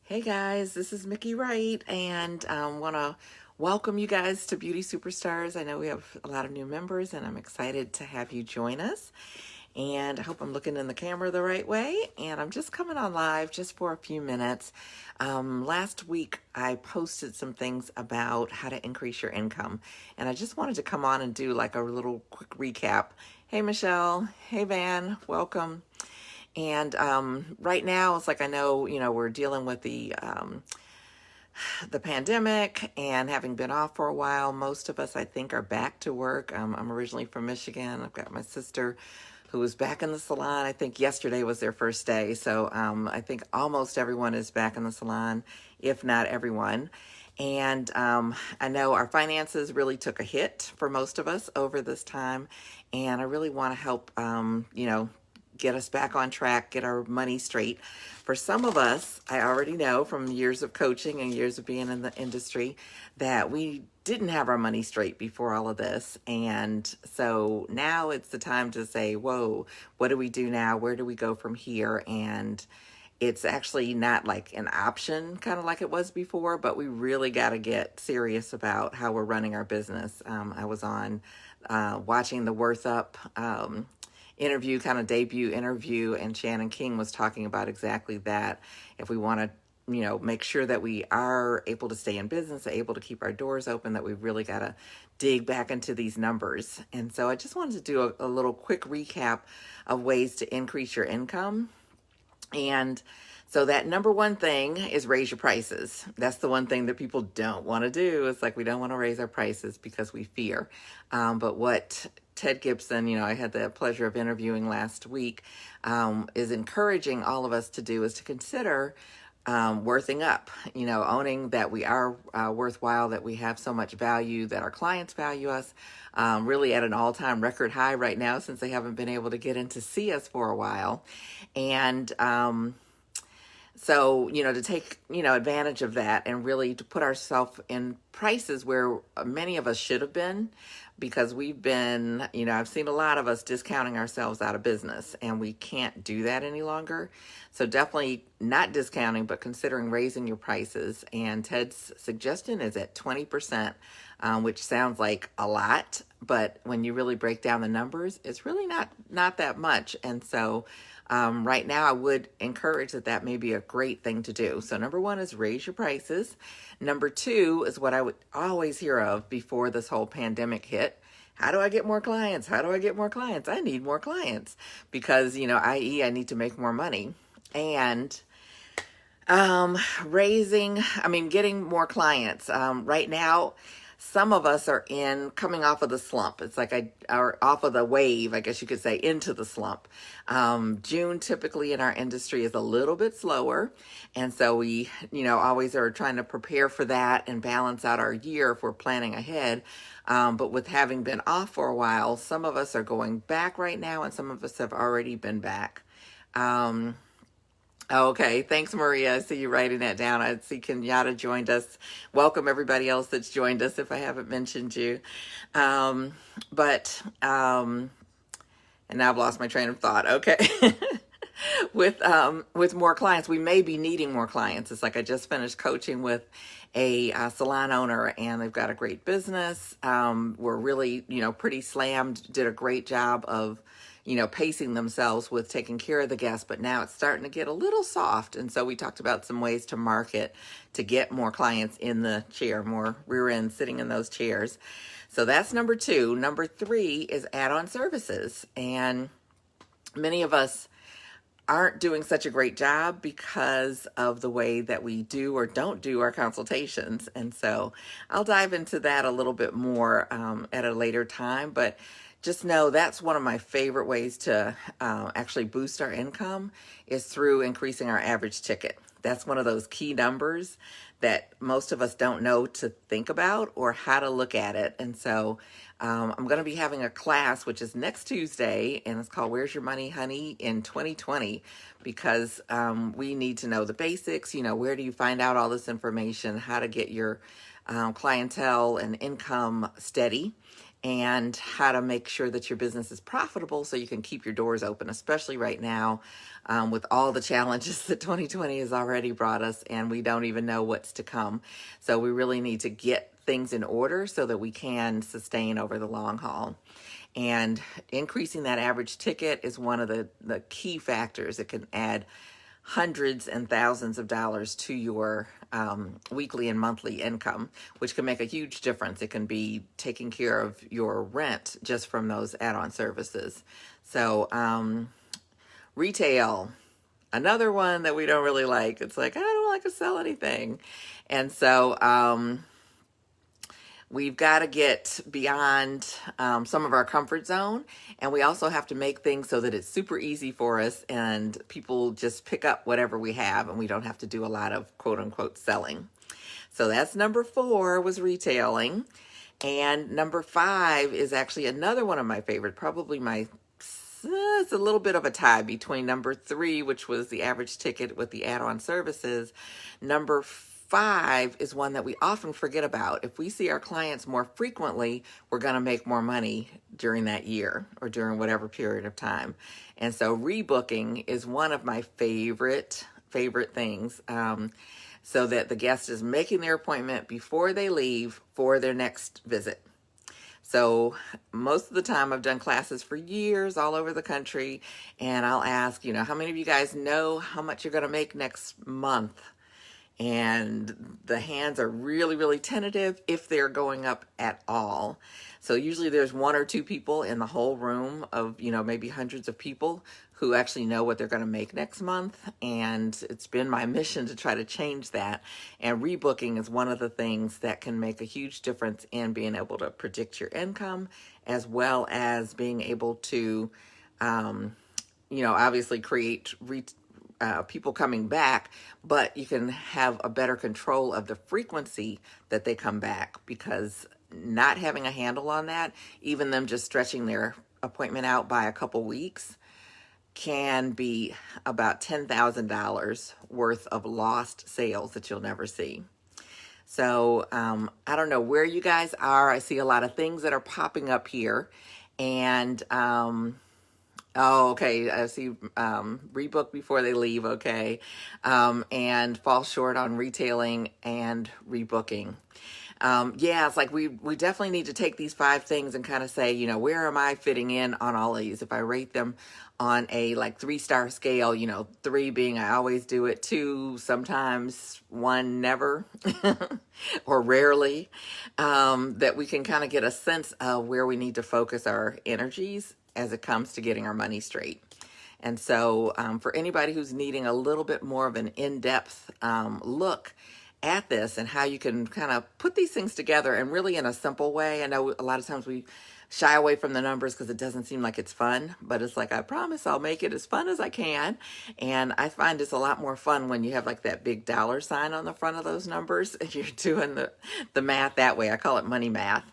Hey guys, this is Miki Wright, and want to welcome you guys to Beauty Superstars. I know we have a lot of new members, and I'm excited to have you join us. And I hope I'm looking in the camera the right way. And I'm just coming on live just for a few minutes. Last week, I posted some things about how to increase your income, and I just wanted to come on and do like a little quick recap. Hey Michelle, hey Van, welcome. And right now, it's like I know, we're dealing with the pandemic and having been off for a while. Most of us, I think, are back to work. I'm originally from Michigan. I've got my sister who was back in the salon. I think yesterday was their first day. So I think almost everyone is back in the salon, if not everyone. And I know our finances really took a hit for most of us over this time. And I really want to help, get us back on track, get our money straight. For some of us, I already know from years of coaching and years of being in the industry that we didn't have our money straight before all of this. And so now it's the time to say, whoa, what do we do now? Where do we go from here? And it's actually not like an option, kind of like it was before, but we really got to get serious about how we're running our business. I was on watching the Worth Up interview, kind of debut interview, and Shannon King was talking about exactly that. If we want to, make sure that we are able to stay in business, able to keep our doors open, that we really got to dig back into these numbers. And so I just wanted to do a little quick recap of ways to increase your income. And so that number one thing is raise your prices. That's the one thing that people don't want to do. It's like we don't want to raise our prices because we fear. But what Ted Gibson, I had the pleasure of interviewing last week, is encouraging all of us to do is to consider worthing up, owning that we are worthwhile, that we have so much value, that our clients value us, really at an all-time record high right now since they haven't been able to get in to see us for a while. And so, to take, advantage of that and really to put ourselves in prices where many of us should have been, because we've been, I've seen a lot of us discounting ourselves out of business, and we can't do that any longer. So definitely not discounting, but considering raising your prices. And Ted's suggestion is at 20%, which sounds like a lot, but when you really break down the numbers, it's really not that much. And so right now, I would encourage that may be a great thing to do. So number one is raise your prices. Number two is what I would always hear of before this whole pandemic hit. How do I get more clients? How do I get more clients? I need more clients because, i.e., I need to make more money. And getting more clients. Right now, some of us are coming off of the slump. It's like are off of the wave, I guess you could say, into the slump. June typically in our industry is a little bit slower. And so we, always are trying to prepare for that and balance out our year if we're planning ahead. But with having been off for a while, some of us are going back right now and some of us have already been back. Okay, thanks, Maria. I see you writing that down. I see Giada joined us. Welcome, everybody else that's joined us if I haven't mentioned you. And now I've lost my train of thought. Okay. With more clients, we may be needing more clients. It's like I just finished coaching with a salon owner, and they've got a great business. We're really, pretty slammed, did a great job of pacing themselves with taking care of the guests, but now it's starting to get a little soft. And so we talked about some ways to market to get more clients in the chair, more rear end sitting in those chairs. So that's number two. Number three is Addon Services. And many of us aren't doing such a great job because of the way that we do or don't do our consultations. And so I'll dive into that a little bit more at a later time, but just know that's one of my favorite ways to actually boost our income is through increasing our average ticket. That's one of those key numbers that most of us don't know to think about or how to look at it. And so I'm going to be having a class, which is next Tuesday, and it's called Where's Your Money, Honey, in 2020, because we need to know the basics. Where do you find out all this information, how to get your clientele and income steady. and how to make sure that your business is profitable so you can keep your doors open, especially right now with all the challenges that 2020 has already brought us, and we don't even know what's to come. So we really need to get things in order so that we can sustain over the long haul. And increasing that average ticket is one of the key factors. It can add hundreds and thousands of dollars to your weekly and monthly income, which can make a huge difference. It can be taking care of your rent just from those add-on services. So retail, another one that we don't really like. It's like, I don't like to sell anything. And so we've got to get beyond some of our comfort zone, and we also have to make things so that it's super easy for us and people just pick up whatever we have and we don't have to do a lot of quote unquote selling. So that's number 4, was retailing. And number 5 is actually another one of my favorite, probably it's a little bit of a tie between number 3, which was the average ticket with the add-on services. Number 5 is one that we often forget about. If we see our clients more frequently, we're going to make more money during that year or during whatever period of time. And so rebooking is one of my favorite things, so that the guest is making their appointment before they leave for their next visit. So most of the time I've done classes for years all over the country, and I'll ask, how many of you guys know how much you're going to make next month? And the hands are really, really tentative if they're going up at all. So usually there's 1 or 2 people in the whole room of, maybe hundreds of people who actually know what they're going to make next month. And it's been my mission to try to change that. And rebooking is one of the things that can make a huge difference in being able to predict your income, as well as being able to, obviously create people coming back, but you can have a better control of the frequency that they come back, because not having a handle on that, even them just stretching their appointment out by a couple weeks, can be about $10,000 worth of lost sales that you'll never see. So I don't know where you guys are. I see a lot of things that are popping up here, and oh, okay. I see rebook before they leave, okay, and fall short on retailing and rebooking. Yeah, it's like we definitely need to take these 5 things and kind of say, where am I fitting in on all of these? If I rate them on a 3-star scale, 3 being I always do it, 2 sometimes, 1 never or rarely, that we can kind of get a sense of where we need to focus our energies as it comes to getting our money straight. And so for anybody who's needing a little bit more of an in-depth look at this and how you can kind of put these things together and really in a simple way. I know a lot of times we shy away from the numbers because it doesn't seem like it's fun, but it's like, I promise I'll make it as fun as I can. And I find it's a lot more fun when you have that big dollar sign on the front of those numbers and you're doing the math that way. I call it money math.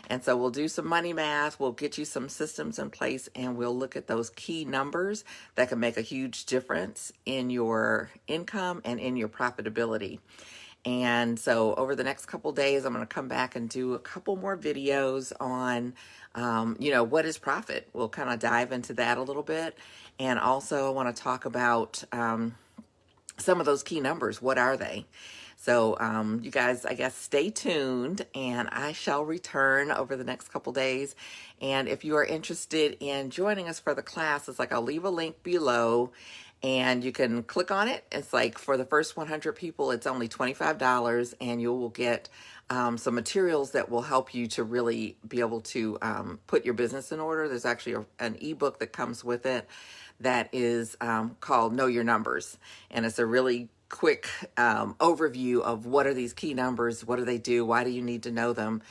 And so we'll do some money math, we'll get you some systems in place, and we'll look at those key numbers that can make a huge difference in your income and in your profitability. And so over the next couple days, I'm going to come back and do a couple more videos on, what is profit? We'll kind of dive into that a little bit. And also I want to talk about some of those key numbers. What are they? So you guys, I guess, stay tuned, and I shall return over the next couple days. And if you are interested in joining us for the class, I'll leave a link below, and you can click on it. It's for the first 100 people, it's only $25, and you will get some materials that will help you to really be able to put your business in order. There's actually an ebook that comes with it that is called Know Your Numbers, and it's a really quick overview of what are these key numbers, what do they do, why do you need to know them.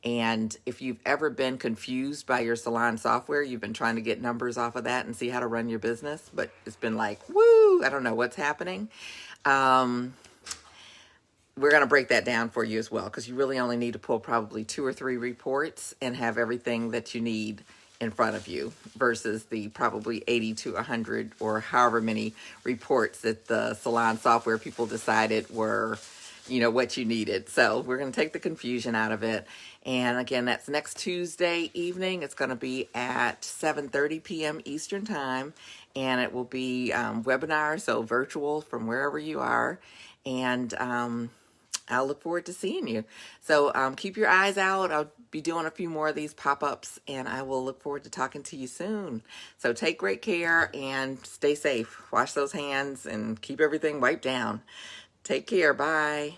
And if you've ever been confused by your salon software, you've been trying to get numbers off of that and see how to run your business, but it's been woo, I don't know what's happening. We're going to break that down for you as well, because you really only need to pull probably 2 or 3 reports and have everything that you need in front of you, versus the probably 80 to 100 or however many reports that the salon software people decided were what you needed. So we're going to take the confusion out of it. And again, that's next Tuesday evening. It's going to be at 7:30 p.m. Eastern Time. And it will be webinar, so virtual from wherever you are. And I'll look forward to seeing you. So keep your eyes out. I'll be doing a few more of these pop-ups, and I will look forward to talking to you soon. So take great care and stay safe. Wash those hands and keep everything wiped down. Take care. Bye.